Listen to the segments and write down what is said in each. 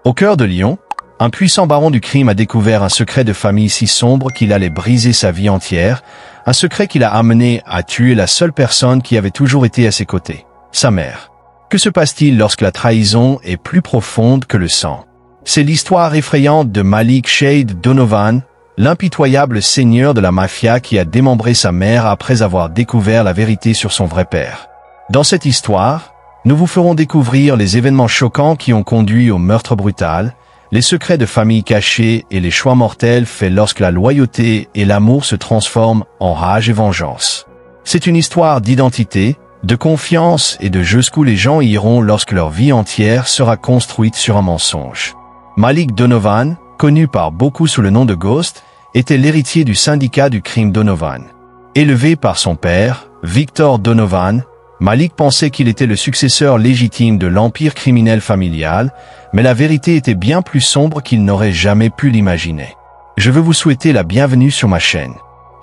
Au cœur de Lyon, un puissant baron du crime a découvert un secret de famille si sombre qu'il allait briser sa vie entière, un secret qui l'a amené à tuer la seule personne qui avait toujours été à ses côtés, sa mère. Que se passe-t-il lorsque la trahison est plus profonde que le sang? C'est l'histoire effrayante de Malik Shade Donovan, l'impitoyable seigneur de la mafia qui a démembré sa mère après avoir découvert la vérité sur son vrai père. Dans cette histoire, nous vous ferons découvrir les événements choquants qui ont conduit au meurtre brutal, les secrets de famille cachés et les choix mortels faits lorsque la loyauté et l'amour se transforment en rage et vengeance. C'est une histoire d'identité, de confiance et de jusqu'où les gens iront lorsque leur vie entière sera construite sur un mensonge. Malik Donovan, connu par beaucoup sous le nom de Ghost, était l'héritier du syndicat du crime Donovan. Élevé par son père, Victor Donovan, Malik pensait qu'il était le successeur légitime de l'empire criminel familial, mais la vérité était bien plus sombre qu'il n'aurait jamais pu l'imaginer. Je veux vous souhaiter la bienvenue sur ma chaîne.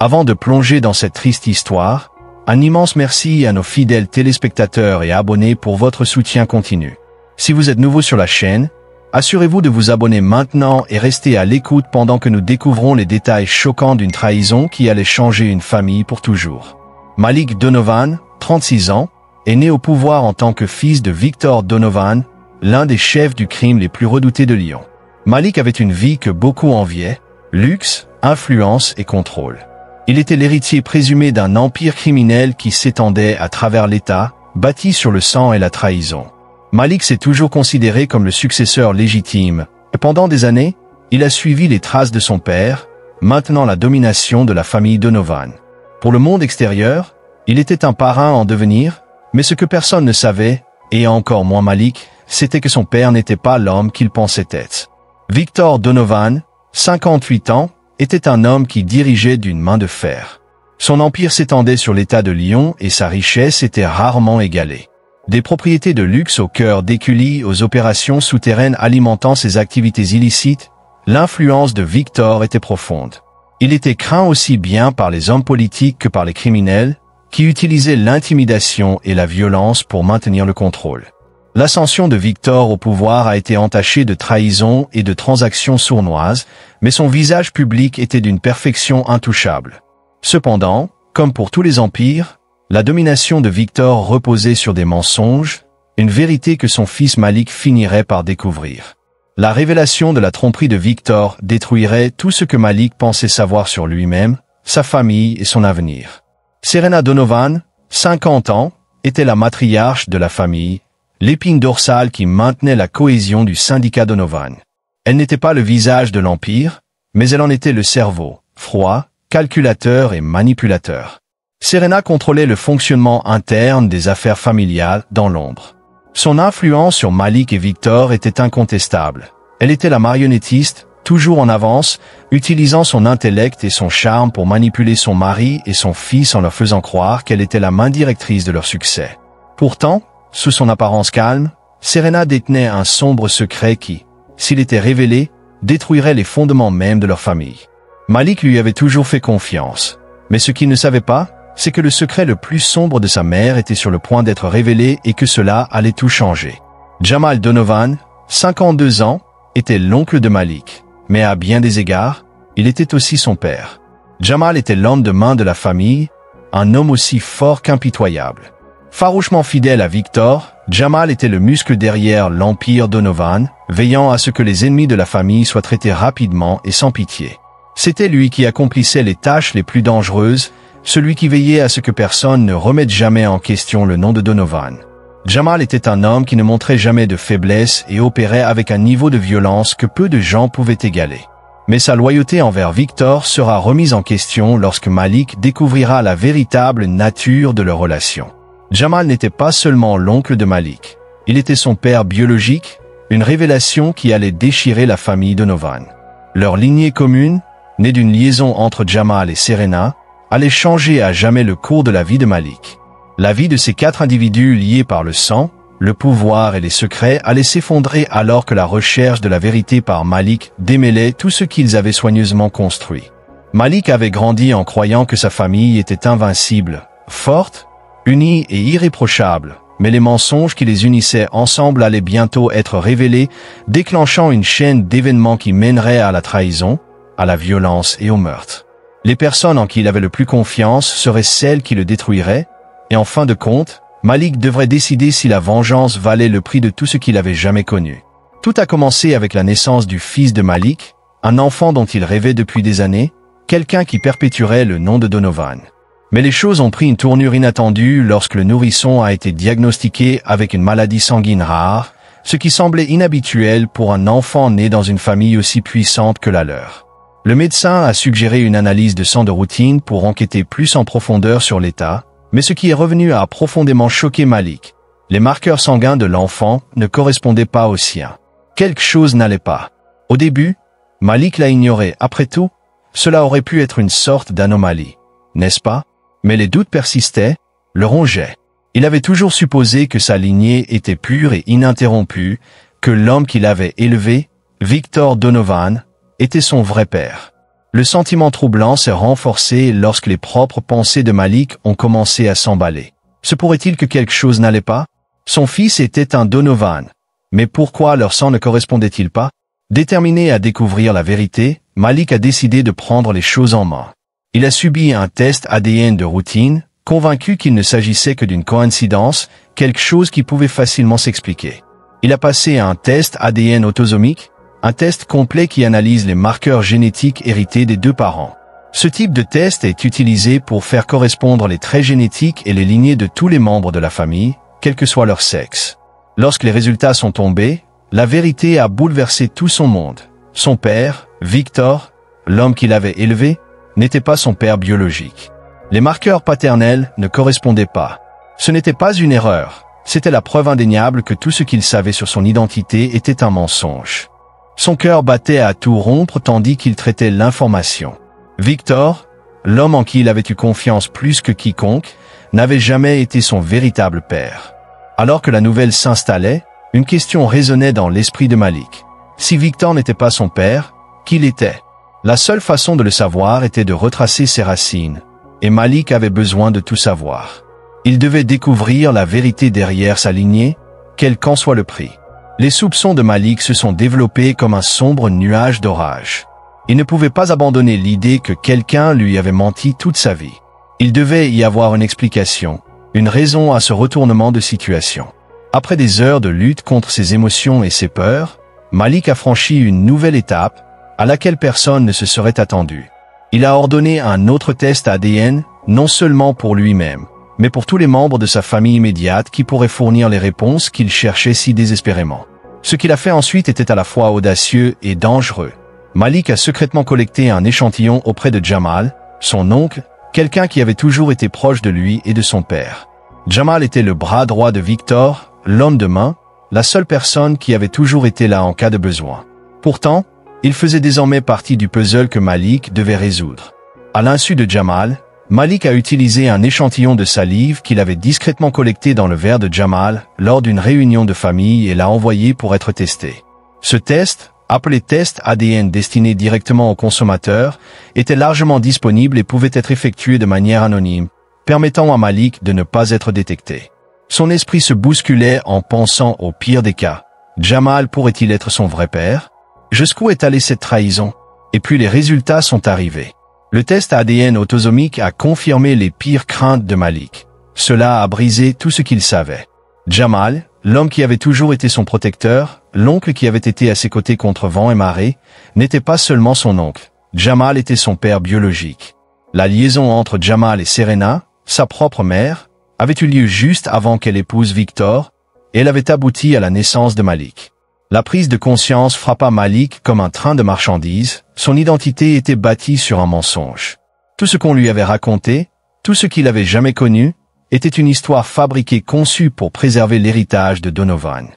Avant de plonger dans cette triste histoire, un immense merci à nos fidèles téléspectateurs et abonnés pour votre soutien continu. Si vous êtes nouveau sur la chaîne, assurez-vous de vous abonner maintenant et restez à l'écoute pendant que nous découvrons les détails choquants d'une trahison qui allait changer une famille pour toujours. Malik Donovan, 36 ans, est né au pouvoir en tant que fils de Victor Donovan, l'un des chefs du crime les plus redoutés de Lyon. Malik avait une vie que beaucoup enviaient, luxe, influence et contrôle. Il était l'héritier présumé d'un empire criminel qui s'étendait à travers l'État, bâti sur le sang et la trahison. Malik s'est toujours considéré comme le successeur légitime, et pendant des années, il a suivi les traces de son père, maintenant la domination de la famille Donovan. Pour le monde extérieur, il était un parrain en devenir, mais ce que personne ne savait, et encore moins Malik, c'était que son père n'était pas l'homme qu'il pensait être. Victor Donovan, 58 ans, était un homme qui dirigeait d'une main de fer. Son empire s'étendait sur l'État de Lyon et sa richesse était rarement égalée. Des propriétés de luxe au cœur d'Écully aux opérations souterraines alimentant ses activités illicites, l'influence de Victor était profonde. Il était craint aussi bien par les hommes politiques que par les criminels, qui utilisaient l'intimidation et la violence pour maintenir le contrôle. L'ascension de Victor au pouvoir a été entachée de trahison et de transactions sournoises, mais son visage public était d'une perfection intouchable. Cependant, comme pour tous les empires, la domination de Victor reposait sur des mensonges, une vérité que son fils Malik finirait par découvrir. La révélation de la tromperie de Victor détruirait tout ce que Malik pensait savoir sur lui-même, sa famille et son avenir. Serena Donovan, 50 ans, était la matriarche de la famille, l'épine dorsale qui maintenait la cohésion du syndicat Donovan. Elle n'était pas le visage de l'empire, mais elle en était le cerveau, froid, calculateur et manipulateur. Serena contrôlait le fonctionnement interne des affaires familiales dans l'ombre. Son influence sur Malik et Victor était incontestable. Elle était la marionnettiste, toujours en avance, utilisant son intellect et son charme pour manipuler son mari et son fils en leur faisant croire qu'elle était la main directrice de leur succès. Pourtant, sous son apparence calme, Serena détenait un sombre secret qui, s'il était révélé, détruirait les fondements mêmes de leur famille. Malik lui avait toujours fait confiance, mais ce qu'il ne savait pas, c'est que le secret le plus sombre de sa mère était sur le point d'être révélé et que cela allait tout changer. Jamal Donovan, 52 ans, était l'oncle de Malik, mais à bien des égards, il était aussi son père. Jamal était l'homme de main de la famille, un homme aussi fort qu'impitoyable. Farouchement fidèle à Victor, Jamal était le muscle derrière l'empire Donovan, veillant à ce que les ennemis de la famille soient traités rapidement et sans pitié. C'était lui qui accomplissait les tâches les plus dangereuses, celui qui veillait à ce que personne ne remette jamais en question le nom de Donovan. Jamal était un homme qui ne montrait jamais de faiblesse et opérait avec un niveau de violence que peu de gens pouvaient égaler. Mais sa loyauté envers Victor sera remise en question lorsque Malik découvrira la véritable nature de leur relation. Jamal n'était pas seulement l'oncle de Malik, il était son père biologique, une révélation qui allait déchirer la famille Donovan. Leur lignée commune, née d'une liaison entre Jamal et Serena, allait changer à jamais le cours de la vie de Malik. La vie de ces 4 individus liés par le sang, le pouvoir et les secrets allait s'effondrer alors que la recherche de la vérité par Malik démêlait tout ce qu'ils avaient soigneusement construit. Malik avait grandi en croyant que sa famille était invincible, forte, unie et irréprochable, mais les mensonges qui les unissaient ensemble allaient bientôt être révélés, déclenchant une chaîne d'événements qui mènerait à la trahison, à la violence et au meurtre. Les personnes en qui il avait le plus confiance seraient celles qui le détruiraient, et en fin de compte, Malik devrait décider si la vengeance valait le prix de tout ce qu'il avait jamais connu. Tout a commencé avec la naissance du fils de Malik, un enfant dont il rêvait depuis des années, quelqu'un qui perpétuerait le nom de Donovan. Mais les choses ont pris une tournure inattendue lorsque le nourrisson a été diagnostiqué avec une maladie sanguine rare, ce qui semblait inhabituel pour un enfant né dans une famille aussi puissante que la leur. Le médecin a suggéré une analyse de sang de routine pour enquêter plus en profondeur sur l'état, mais ce qui est revenu a profondément choqué Malik. Les marqueurs sanguins de l'enfant ne correspondaient pas aux siens. Quelque chose n'allait pas. Au début, Malik l'a ignoré. Après tout, cela aurait pu être une sorte d'anomalie, n'est-ce pas? Mais les doutes persistaient, le rongeaient. Il avait toujours supposé que sa lignée était pure et ininterrompue, que l'homme qu'il avait élevé, Victor Donovan, était son vrai père. Le sentiment troublant s'est renforcé lorsque les propres pensées de Malik ont commencé à s'emballer. Se pourrait-il que quelque chose n'allait pas? Son fils était un Donovan. Mais pourquoi leur sang ne correspondait-il pas? Déterminé à découvrir la vérité, Malik a décidé de prendre les choses en main. Il a subi un test ADN de routine, convaincu qu'il ne s'agissait que d'une coïncidence, quelque chose qui pouvait facilement s'expliquer. Il a passé un test ADN autosomique, un test complet qui analyse les marqueurs génétiques hérités des deux parents. Ce type de test est utilisé pour faire correspondre les traits génétiques et les lignées de tous les membres de la famille, quel que soit leur sexe. Lorsque les résultats sont tombés, la vérité a bouleversé tout son monde. Son père, Victor, l'homme qu'il avait élevé, n'était pas son père biologique. Les marqueurs paternels ne correspondaient pas. Ce n'était pas une erreur, c'était la preuve indéniable que tout ce qu'il savait sur son identité était un mensonge. Son cœur battait à tout rompre tandis qu'il traitait l'information. Victor, l'homme en qui il avait eu confiance plus que quiconque, n'avait jamais été son véritable père. Alors que la nouvelle s'installait, une question résonnait dans l'esprit de Malik. Si Victor n'était pas son père, qui l'était? La seule façon de le savoir était de retracer ses racines, et Malik avait besoin de tout savoir. Il devait découvrir la vérité derrière sa lignée, quel qu'en soit le prix. Les soupçons de Malik se sont développés comme un sombre nuage d'orage. Il ne pouvait pas abandonner l'idée que quelqu'un lui avait menti toute sa vie. Il devait y avoir une explication, une raison à ce retournement de situation. Après des heures de lutte contre ses émotions et ses peurs, Malik a franchi une nouvelle étape, à laquelle personne ne se serait attendu. Il a ordonné un autre test ADN, non seulement pour lui-même, mais pour tous les membres de sa famille immédiate qui pourraient fournir les réponses qu'il cherchait si désespérément. Ce qu'il a fait ensuite était à la fois audacieux et dangereux. Malik a secrètement collecté un échantillon auprès de Jamal, son oncle, quelqu'un qui avait toujours été proche de lui et de son père. Jamal était le bras droit de Victor, l'homme de main, la seule personne qui avait toujours été là en cas de besoin. Pourtant, il faisait désormais partie du puzzle que Malik devait résoudre. À l'insu de Jamal, Malik a utilisé un échantillon de salive qu'il avait discrètement collecté dans le verre de Jamal lors d'une réunion de famille et l'a envoyé pour être testé. Ce test, appelé test ADN destiné directement aux consommateurs, était largement disponible et pouvait être effectué de manière anonyme, permettant à Malik de ne pas être détecté. Son esprit se bousculait en pensant au pire des cas. Jamal pourrait-il être son vrai père? Jusqu'où est allée cette trahison? Et puis les résultats sont arrivés. Le test ADN autosomique a confirmé les pires craintes de Malik. Cela a brisé tout ce qu'il savait. Jamal, l'homme qui avait toujours été son protecteur, l'oncle qui avait été à ses côtés contre vent et marée, n'était pas seulement son oncle. Jamal était son père biologique. La liaison entre Jamal et Serena, sa propre mère, avait eu lieu juste avant qu'elle épouse Victor, et elle avait abouti à la naissance de Malik. La prise de conscience frappa Malik comme un train de marchandises, son identité était bâtie sur un mensonge. Tout ce qu'on lui avait raconté, tout ce qu'il avait jamais connu, était une histoire fabriquée conçue pour préserver l'héritage de Donovan.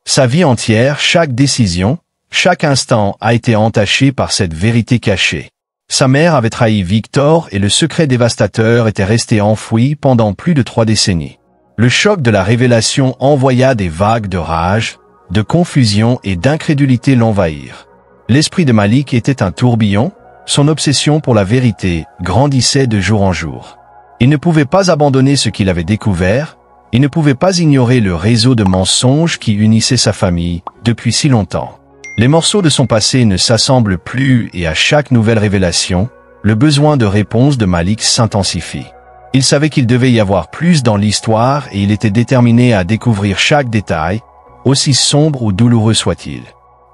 Sa vie entière, chaque décision, chaque instant a été entaché par cette vérité cachée. Sa mère avait trahi Victor et le secret dévastateur était resté enfoui pendant plus de 3 décennies. Le choc de la révélation envoya des vagues de rage, de confusion et d'incrédulité l'envahirent. L'esprit de Malik était un tourbillon, son obsession pour la vérité grandissait de jour en jour. Il ne pouvait pas abandonner ce qu'il avait découvert, Il ne pouvait pas ignorer le réseau de mensonges qui unissait sa famille depuis si longtemps. Les morceaux de son passé ne s'assemblent plus et à chaque nouvelle révélation, le besoin de réponse de Malik s'intensifie. Il savait qu'il devait y avoir plus dans l'histoire et il était déterminé à découvrir chaque détail, aussi sombre ou douloureux soit-il.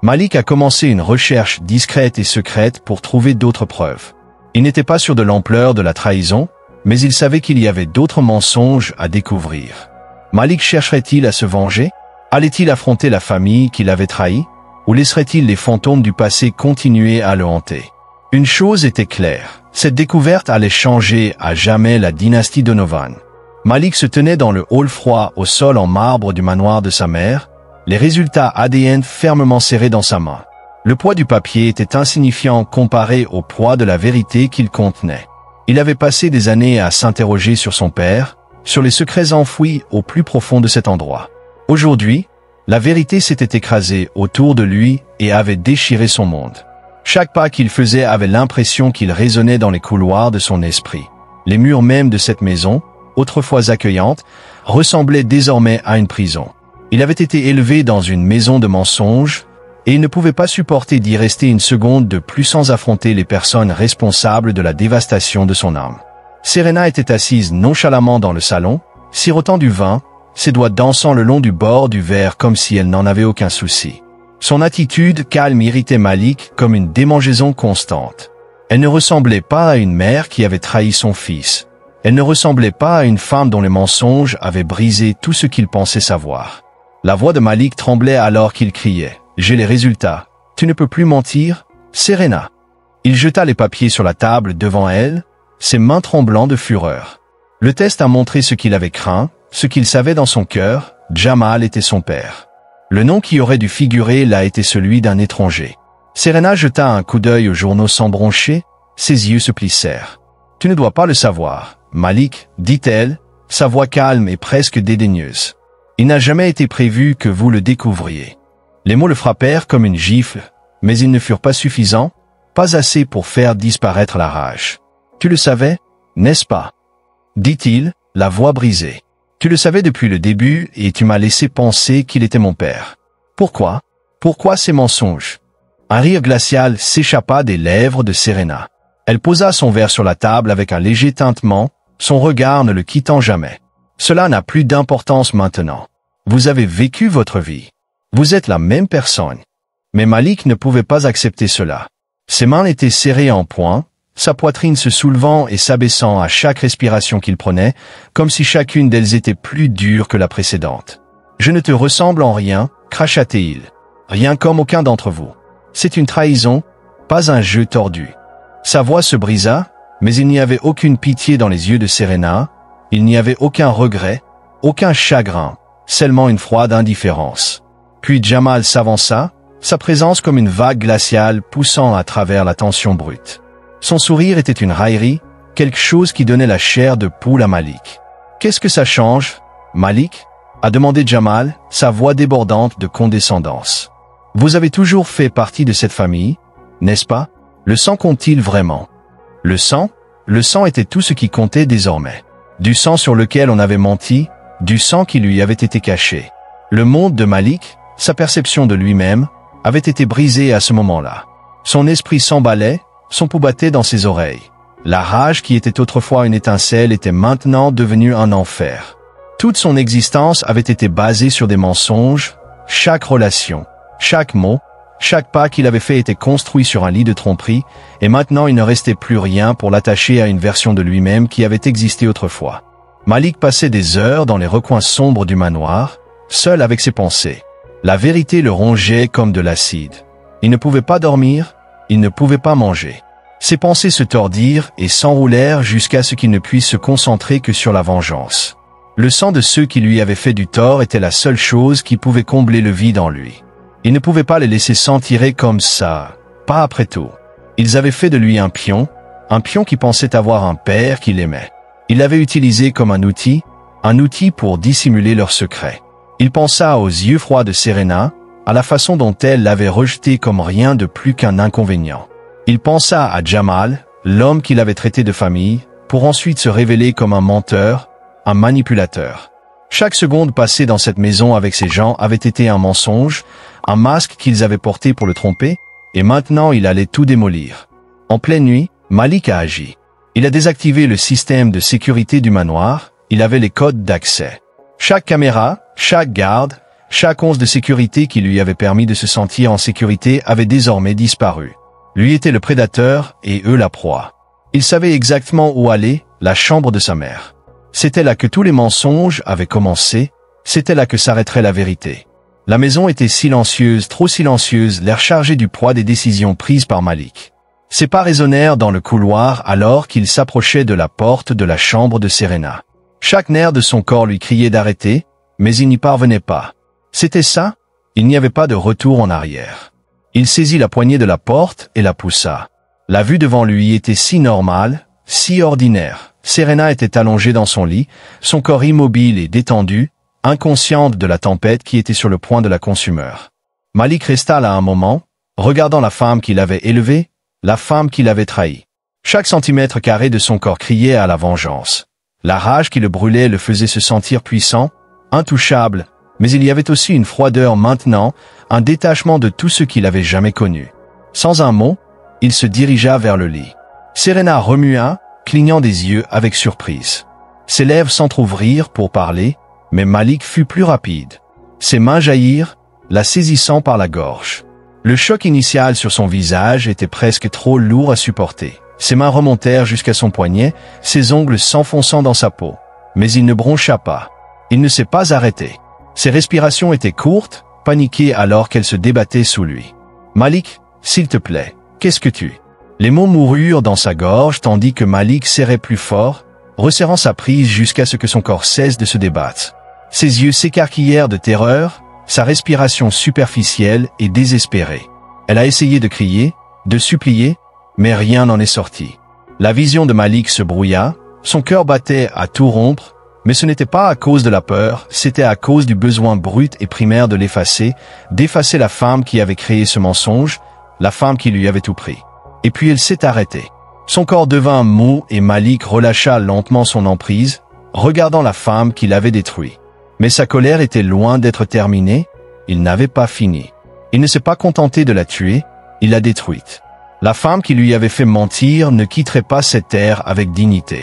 Malik a commencé une recherche discrète et secrète pour trouver d'autres preuves. Il n'était pas sûr de l'ampleur de la trahison, mais il savait qu'il y avait d'autres mensonges à découvrir. Malik chercherait-il à se venger? Allait-il affronter la famille qui l'avait trahi? Ou laisserait-il les fantômes du passé continuer à le hanter? Une chose était claire, cette découverte allait changer à jamais la dynastie Donovan. Malik se tenait dans le hall froid au sol en marbre du manoir de sa mère, les résultats ADN fermement serrés dans sa main. Le poids du papier était insignifiant comparé au poids de la vérité qu'il contenait. Il avait passé des années à s'interroger sur son père, sur les secrets enfouis au plus profond de cet endroit. Aujourd'hui, la vérité s'était écrasée autour de lui et avait déchiré son monde. Chaque pas qu'il faisait avait l'impression qu'il résonnait dans les couloirs de son esprit. Les murs même de cette maison, autrefois accueillante, ressemblaient désormais à une prison. Il avait été élevé dans une maison de mensonges, et il ne pouvait pas supporter d'y rester une seconde de plus sans affronter les personnes responsables de la dévastation de son âme. Serena était assise nonchalamment dans le salon, sirotant du vin, ses doigts dansant le long du bord du verre comme si elle n'en avait aucun souci. Son attitude calme irritait Malik comme une démangeaison constante. Elle ne ressemblait pas à une mère qui avait trahi son fils. Elle ne ressemblait pas à une femme dont les mensonges avaient brisé tout ce qu'il pensait savoir. La voix de Malik tremblait alors qu'il criait « J'ai les résultats. Tu ne peux plus mentir, Serena !» Il jeta les papiers sur la table devant elle, ses mains tremblant de fureur. Le test a montré ce qu'il avait craint, ce qu'il savait dans son cœur, Jamal était son père. Le nom qui aurait dû figurer là était celui d'un étranger. Serena jeta un coup d'œil aux journaux sans broncher, ses yeux se plissèrent. « Tu ne dois pas le savoir, Malik, dit-elle, sa voix calme et presque dédaigneuse. Il n'a jamais été prévu que vous le découvriez. » Les mots le frappèrent comme une gifle, mais ils ne furent pas suffisants, pas assez pour faire disparaître la rage. « Tu le savais, n'est-ce pas ?» dit-il, la voix brisée. « Tu le savais depuis le début et tu m'as laissé penser qu'il était mon père. Pourquoi? Pourquoi ces mensonges ?» Un rire glacial s'échappa des lèvres de Serena. Elle posa son verre sur la table avec un léger tintement, son regard ne le quittant jamais. « Cela n'a plus d'importance maintenant. Vous avez vécu votre vie. Vous êtes la même personne. » Mais Malik ne pouvait pas accepter cela. Ses mains étaient serrées en poing, sa poitrine se soulevant et s'abaissant à chaque respiration qu'il prenait, comme si chacune d'elles était plus dure que la précédente. « Je ne te ressemble en rien, cracha-t-il. Rien comme aucun d'entre vous. C'est une trahison, pas un jeu tordu. » Sa voix se brisa, mais il n'y avait aucune pitié dans les yeux de Serena, il n'y avait aucun regret, aucun chagrin, seulement une froide indifférence. Puis Jamal s'avança, sa présence comme une vague glaciale poussant à travers la tension brute. Son sourire était une raillerie, quelque chose qui donnait la chair de poule à Malik. « Qu'est-ce que ça change, Malik ?» a demandé Jamal, sa voix débordante de condescendance. « Vous avez toujours fait partie de cette famille, n'est-ce pas? Le sang compte-t-il vraiment ?» Le sang était tout ce qui comptait désormais. Du sang sur lequel on avait menti, du sang qui lui avait été caché. Le monde de Malik, sa perception de lui-même, avait été brisé à ce moment-là. Son esprit s'emballait, son pouls battait dans ses oreilles. La rage qui était autrefois une étincelle était maintenant devenue un enfer. Toute son existence avait été basée sur des mensonges, chaque relation, chaque mot, chaque pas qu'il avait fait était construit sur un lit de tromperie, et maintenant il ne restait plus rien pour l'attacher à une version de lui-même qui avait existé autrefois. Malik passait des heures dans les recoins sombres du manoir, seul avec ses pensées. La vérité le rongeait comme de l'acide. Il ne pouvait pas dormir, il ne pouvait pas manger. Ses pensées se tordirent et s'enroulèrent jusqu'à ce qu'il ne puisse se concentrer que sur la vengeance. Le sang de ceux qui lui avaient fait du tort était la seule chose qui pouvait combler le vide en lui. Il ne pouvait pas les laisser s'en tirer comme ça, pas après tout. Ils avaient fait de lui un pion qui pensait avoir un père qu'il aimait. Il l'avait utilisé comme un outil pour dissimuler leurs secrets. Il pensa aux yeux froids de Serena, à la façon dont elle l'avait rejeté comme rien de plus qu'un inconvénient. Il pensa à Jamal, l'homme qu'il avait traité de famille, pour ensuite se révéler comme un menteur, un manipulateur. Chaque seconde passée dans cette maison avec ces gens avait été un mensonge, un masque qu'ils avaient porté pour le tromper, et maintenant il allait tout démolir. En pleine nuit, Malik a agi. Il a désactivé le système de sécurité du manoir, il avait les codes d'accès. Chaque caméra, chaque garde, chaque once de sécurité qui lui avait permis de se sentir en sécurité avait désormais disparu. Lui était le prédateur et eux la proie. Il savait exactement où aller, la chambre de sa mère. C'était là que tous les mensonges avaient commencé, c'était là que s'arrêterait la vérité. La maison était silencieuse, trop silencieuse, l'air chargé du poids des décisions prises par Malik. Ses pas résonnèrent dans le couloir alors qu'il s'approchait de la porte de la chambre de Serena. Chaque nerf de son corps lui criait d'arrêter, mais il n'y parvenait pas. C'était ça, il n'y avait pas de retour en arrière. Il saisit la poignée de la porte et la poussa. La vue devant lui était si normale, si ordinaire. Serena était allongée dans son lit, son corps immobile et détendu, inconsciente de la tempête qui était sur le point de la consumer. Malik resta là un moment, regardant la femme qu'il avait élevée, la femme qu'il avait trahie. Chaque centimètre carré de son corps criait à la vengeance. La rage qui le brûlait le faisait se sentir puissant, intouchable, mais il y avait aussi une froideur maintenant, un détachement de tout ce qu'il avait jamais connu. Sans un mot, il se dirigea vers le lit. Serena remua, clignant des yeux avec surprise. Ses lèvres s'entr'ouvrirent pour parler, mais Malik fut plus rapide. Ses mains jaillirent, la saisissant par la gorge. Le choc initial sur son visage était presque trop lourd à supporter. Ses mains remontèrent jusqu'à son poignet, ses ongles s'enfonçant dans sa peau. Mais il ne broncha pas. Il ne s'est pas arrêté. Ses respirations étaient courtes, paniquées alors qu'elles se débattaient sous lui. « Malik, s'il te plaît, qu'est-ce que tu... » Les mots moururent dans sa gorge tandis que Malik serrait plus fort, resserrant sa prise jusqu'à ce que son corps cesse de se débattre. Ses yeux s'écarquillèrent de terreur, sa respiration superficielle et désespérée. Elle a essayé de crier, de supplier, mais rien n'en est sorti. La vision de Malik se brouilla, son cœur battait à tout rompre, mais ce n'était pas à cause de la peur, c'était à cause du besoin brut et primaire de l'effacer, d'effacer la femme qui avait créé ce mensonge, la femme qui lui avait tout pris. Et puis elle s'est arrêtée. Son corps devint mou et Malik relâcha lentement son emprise, regardant la femme qu'il avait détruite. Mais sa colère était loin d'être terminée, il n'avait pas fini. Il ne s'est pas contenté de la tuer, il l'a détruite. La femme qui lui avait fait mentir ne quitterait pas cette terre avec dignité.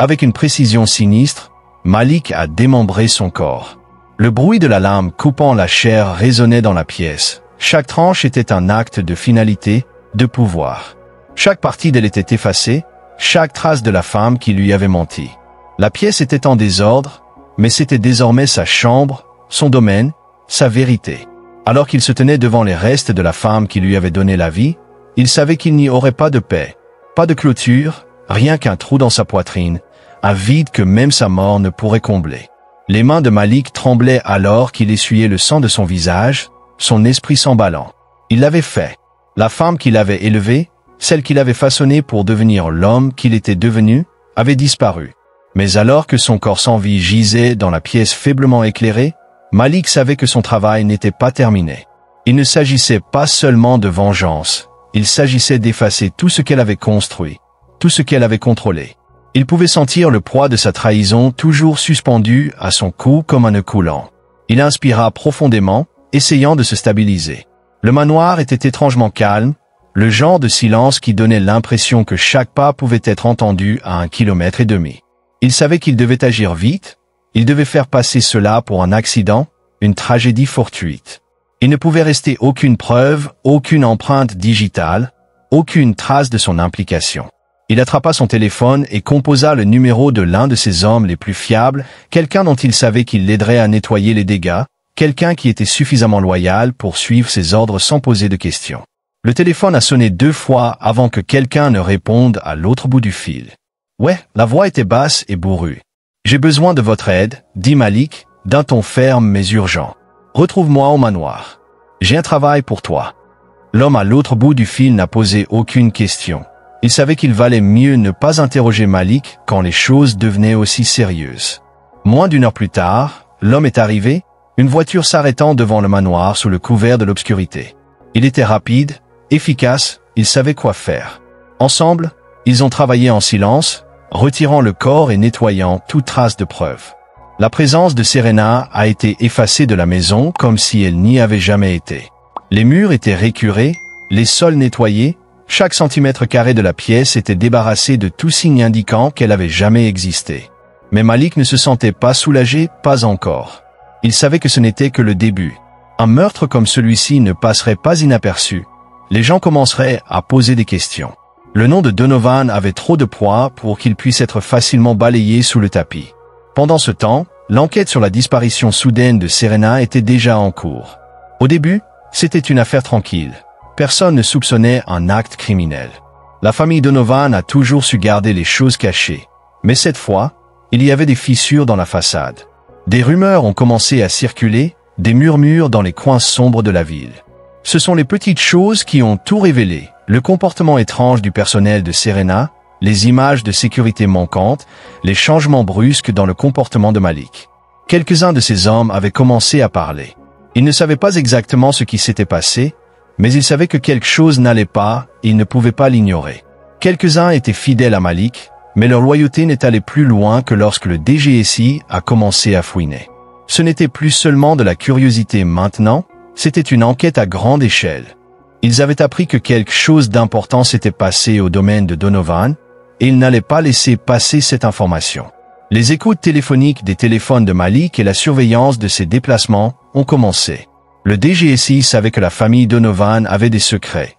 Avec une précision sinistre, Malik a démembré son corps. Le bruit de la lame coupant la chair résonnait dans la pièce. Chaque tranche était un acte de finalité, de pouvoir. Chaque partie d'elle était effacée, chaque trace de la femme qui lui avait menti. La pièce était en désordre, mais c'était désormais sa chambre, son domaine, sa vérité. Alors qu'il se tenait devant les restes de la femme qui lui avait donné la vie, il savait qu'il n'y aurait pas de paix, pas de clôture, rien qu'un trou dans sa poitrine, un vide que même sa mort ne pourrait combler. Les mains de Malik tremblaient alors qu'il essuyait le sang de son visage, son esprit s'emballant. Il l'avait fait. La femme qu'il avait élevée, celle qu'il avait façonnée pour devenir l'homme qu'il était devenu, avait disparu. Mais alors que son corps sans vie gisait dans la pièce faiblement éclairée, Malik savait que son travail n'était pas terminé. Il ne s'agissait pas seulement de vengeance, il s'agissait d'effacer tout ce qu'elle avait construit, tout ce qu'elle avait contrôlé. Il pouvait sentir le poids de sa trahison toujours suspendu à son cou comme un nœud coulant. Il inspira profondément, essayant de se stabiliser. Le manoir était étrangement calme, le genre de silence qui donnait l'impression que chaque pas pouvait être entendu à 1,5 kilomètre. Il savait qu'il devait agir vite, il devait faire passer cela pour un accident, une tragédie fortuite. Il ne pouvait rester aucune preuve, aucune empreinte digitale, aucune trace de son implication. Il attrapa son téléphone et composa le numéro de l'un de ses hommes les plus fiables, quelqu'un dont il savait qu'il l'aiderait à nettoyer les dégâts, quelqu'un qui était suffisamment loyal pour suivre ses ordres sans poser de questions. Le téléphone a sonné 2 fois avant que quelqu'un ne réponde à l'autre bout du fil. Ouais, la voix était basse et bourrue. « J'ai besoin de votre aide, dit Malik, d'un ton ferme mais urgent. Retrouve-moi au manoir. J'ai un travail pour toi. » L'homme à l'autre bout du fil n'a posé aucune question. Il savait qu'il valait mieux ne pas interroger Malik quand les choses devenaient aussi sérieuses. Moins d'1 heure plus tard, l'homme est arrivé, une voiture s'arrêtant devant le manoir sous le couvert de l'obscurité. Il était rapide, efficace, il savait quoi faire. Ensemble, ils ont travaillé en silence, retirant le corps et nettoyant toute trace de preuve. La présence de Serena a été effacée de la maison comme si elle n'y avait jamais été. Les murs étaient récurés, les sols nettoyés, chaque centimètre carré de la pièce était débarrassé de tout signe indiquant qu'elle avait jamais existé. Mais Malik ne se sentait pas soulagé, pas encore. Il savait que ce n'était que le début. Un meurtre comme celui-ci ne passerait pas inaperçu. Les gens commenceraient à poser des questions. Le nom de Donovan avait trop de poids pour qu'il puisse être facilement balayé sous le tapis. Pendant ce temps, l'enquête sur la disparition soudaine de Serena était déjà en cours. Au début, c'était une affaire tranquille. Personne ne soupçonnait un acte criminel. La famille Donovan a toujours su garder les choses cachées. Mais cette fois, il y avait des fissures dans la façade. Des rumeurs ont commencé à circuler, des murmures dans les coins sombres de la ville. Ce sont les petites choses qui ont tout révélé. Le comportement étrange du personnel de Serena, les images de sécurité manquantes, les changements brusques dans le comportement de Malik. Quelques-uns de ces hommes avaient commencé à parler. Ils ne savaient pas exactement ce qui s'était passé, mais ils savaient que quelque chose n'allait pas et ils ne pouvaient pas l'ignorer. Quelques-uns étaient fidèles à Malik, mais leur loyauté n'est allée plus loin que lorsque le DGSI a commencé à fouiner. Ce n'était plus seulement de la curiosité maintenant, c'était une enquête à grande échelle. Ils avaient appris que quelque chose d'important s'était passé au domaine de Donovan, et ils n'allaient pas laisser passer cette information. Les écoutes téléphoniques des téléphones de Malik et la surveillance de ses déplacements ont commencé. Le DGSI savait que la famille Donovan avait des secrets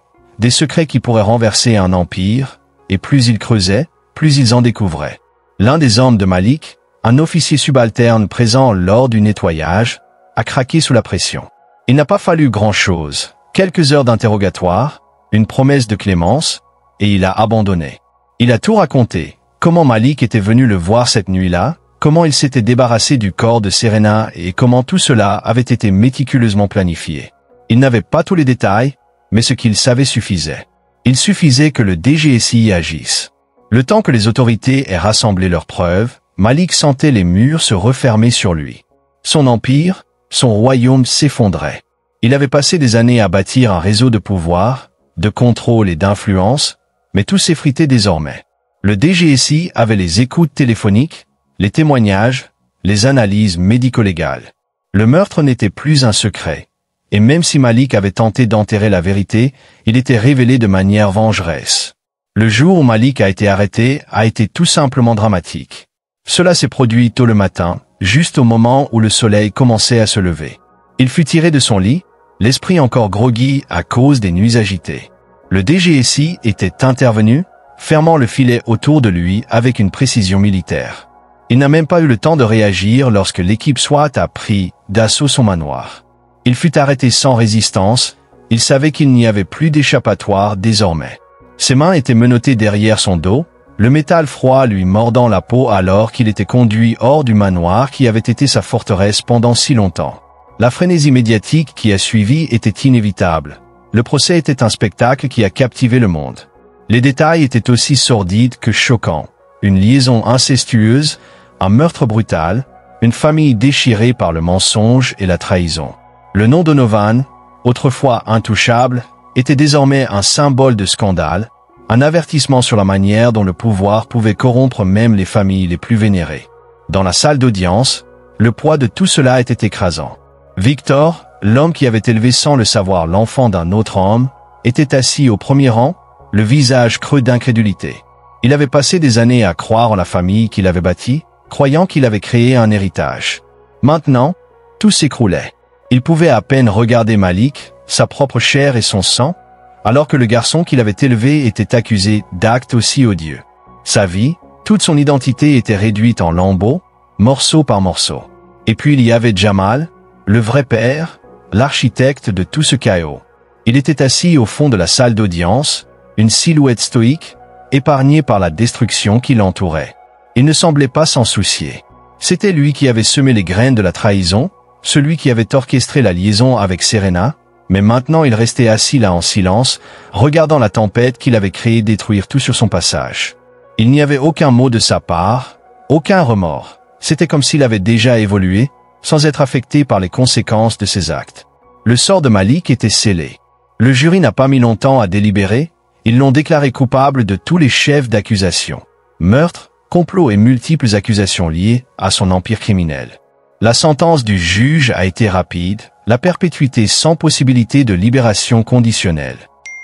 qui pourraient renverser un empire, et plus ils creusaient, plus ils en découvraient. L'un des hommes de Malik, un officier subalterne présent lors du nettoyage, a craqué sous la pression. Il n'a pas fallu grand-chose, quelques heures d'interrogatoire, une promesse de clémence, et il a abandonné. Il a tout raconté, comment Malik était venu le voir cette nuit-là, comment il s'était débarrassé du corps de Serena et comment tout cela avait été méticuleusement planifié. Il n'avait pas tous les détails, mais ce qu'il savait suffisait. Il suffisait que le DGSI agisse. Le temps que les autorités aient rassemblé leurs preuves, Malik sentait les murs se refermer sur lui. Son empire, son royaume s'effondrait. Il avait passé des années à bâtir un réseau de pouvoir, de contrôle et d'influence, mais tout s'effritait désormais. Le DGSI avait les écoutes téléphoniques, les témoignages, les analyses médico-légales. Le meurtre n'était plus un secret, et même si Malik avait tenté d'enterrer la vérité, il était révélé de manière vengeresse. Le jour où Malik a été arrêté a été tout simplement dramatique. Cela s'est produit tôt le matin, juste au moment où le soleil commençait à se lever. Il fut tiré de son lit, l'esprit encore groggy à cause des nuits agitées. Le DGSI était intervenu, fermant le filet autour de lui avec une précision militaire. Il n'a même pas eu le temps de réagir lorsque l'équipe SWAT a pris d'assaut son manoir. Il fut arrêté sans résistance, il savait qu'il n'y avait plus d'échappatoire désormais. Ses mains étaient menottées derrière son dos, le métal froid lui mordant la peau alors qu'il était conduit hors du manoir qui avait été sa forteresse pendant si longtemps. La frénésie médiatique qui a suivi était inévitable. Le procès était un spectacle qui a captivé le monde. Les détails étaient aussi sordides que choquants. Une liaison incestueuse, un meurtre brutal, une famille déchirée par le mensonge et la trahison. Le nom Donovan, autrefois intouchable, était désormais un symbole de scandale, un avertissement sur la manière dont le pouvoir pouvait corrompre même les familles les plus vénérées. Dans la salle d'audience, le poids de tout cela était écrasant. Victor, l'homme qui avait élevé sans le savoir l'enfant d'un autre homme, était assis au premier rang, le visage creux d'incrédulité. Il avait passé des années à croire en la famille qu'il avait bâtie, croyant qu'il avait créé un héritage. Maintenant, tout s'écroulait. Il pouvait à peine regarder Malik, sa propre chair et son sang, alors que le garçon qu'il avait élevé était accusé d'actes aussi odieux. Sa vie, toute son identité était réduite en lambeaux, morceau par morceau. Et puis il y avait Jamal, le vrai père, l'architecte de tout ce chaos. Il était assis au fond de la salle d'audience, une silhouette stoïque, épargné par la destruction qui l'entourait. Il ne semblait pas s'en soucier. C'était lui qui avait semé les graines de la trahison, celui qui avait orchestré la liaison avec Serena, mais maintenant il restait assis là en silence, regardant la tempête qu'il avait créée détruire tout sur son passage. Il n'y avait aucun mot de sa part, aucun remords. C'était comme s'il avait déjà évolué, sans être affecté par les conséquences de ses actes. Le sort de Malik était scellé. Le jury n'a pas mis longtemps à délibérer, ils l'ont déclaré coupable de tous les chefs d'accusation. Meurtre, complot et multiples accusations liées à son empire criminel. La sentence du juge a été rapide, la perpétuité sans possibilité de libération conditionnelle.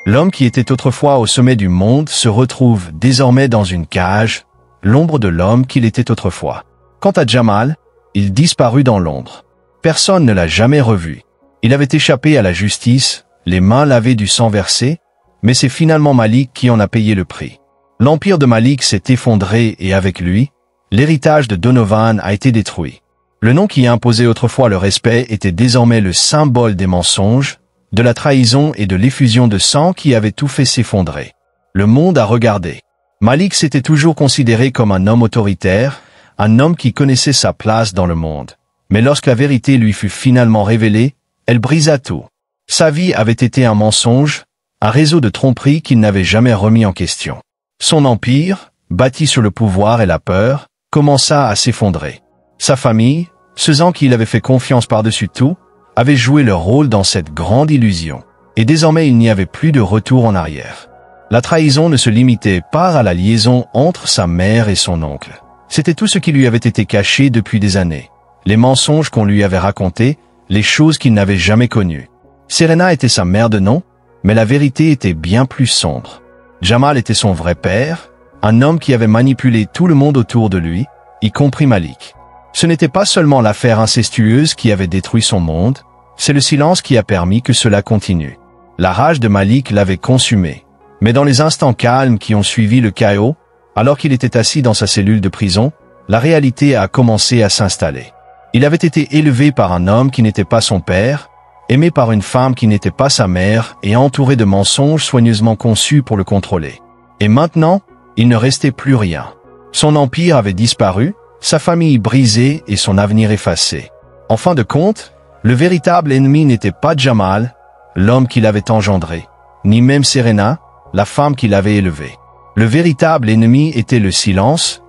L'homme qui était autrefois au sommet du monde se retrouve désormais dans une cage, l'ombre de l'homme qu'il était autrefois. Quant à Jamal, il disparut dans l'ombre. Personne ne l'a jamais revu. Il avait échappé à la justice, les mains lavées du sang versé, mais c'est finalement Malik qui en a payé le prix. L'empire de Malik s'est effondré et avec lui, l'héritage de Donovan a été détruit. Le nom qui imposait autrefois le respect était désormais le symbole des mensonges, de la trahison et de l'effusion de sang qui avait tout fait s'effondrer. Le monde a regardé. Malik s'était toujours considéré comme un homme autoritaire, un homme qui connaissait sa place dans le monde. Mais lorsque la vérité lui fut finalement révélée, elle brisa tout. Sa vie avait été un mensonge, un réseau de tromperies qu'il n'avait jamais remis en question. Son empire, bâti sur le pouvoir et la peur, commença à s'effondrer. Sa famille, ceux en qui il avait fait confiance par-dessus tout, avait joué leur rôle dans cette grande illusion. Et désormais il n'y avait plus de retour en arrière. La trahison ne se limitait pas à la liaison entre sa mère et son oncle. C'était tout ce qui lui avait été caché depuis des années. Les mensonges qu'on lui avait racontés, les choses qu'il n'avait jamais connues. Serena était sa mère de nom, mais la vérité était bien plus sombre. Jamal était son vrai père, un homme qui avait manipulé tout le monde autour de lui, y compris Malik. Ce n'était pas seulement l'affaire incestueuse qui avait détruit son monde, c'est le silence qui a permis que cela continue. La rage de Malik l'avait consumé. Mais dans les instants calmes qui ont suivi le chaos, alors qu'il était assis dans sa cellule de prison, la réalité a commencé à s'installer. Il avait été élevé par un homme qui n'était pas son père, aimé par une femme qui n'était pas sa mère et entouré de mensonges soigneusement conçus pour le contrôler. Et maintenant, il ne restait plus rien. Son empire avait disparu, sa famille brisée et son avenir effacé. En fin de compte, le véritable ennemi n'était pas Jamal, l'homme qui l'avait engendré, ni même Serena, la femme qui l'avait élevé. Le véritable ennemi était le silence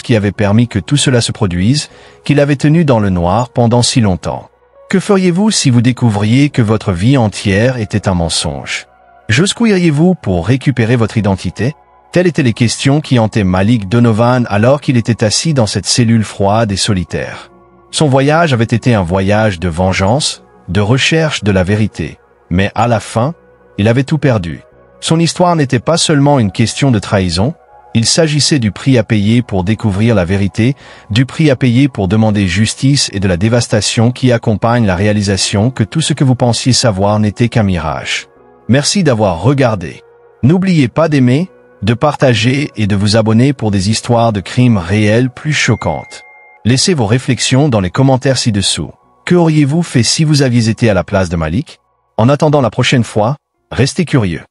qui avait permis que tout cela se produise, qu'il avait tenu dans le noir pendant si longtemps. Que feriez-vous si vous découvriez que votre vie entière était un mensonge? Jusqu'où pour récupérer votre identité? Telles étaient les questions qui hantaient Malik Donovan alors qu'il était assis dans cette cellule froide et solitaire. Son voyage avait été un voyage de vengeance, de recherche de la vérité. Mais à la fin, il avait tout perdu. Son histoire n'était pas seulement une question de trahison, il s'agissait du prix à payer pour découvrir la vérité, du prix à payer pour demander justice et de la dévastation qui accompagne la réalisation que tout ce que vous pensiez savoir n'était qu'un mirage. Merci d'avoir regardé. N'oubliez pas d'aimer, de partager et de vous abonner pour des histoires de crimes réels plus choquantes. Laissez vos réflexions dans les commentaires ci-dessous. Que auriez-vous fait si vous aviez été à la place de Malik? En attendant la prochaine fois, restez curieux.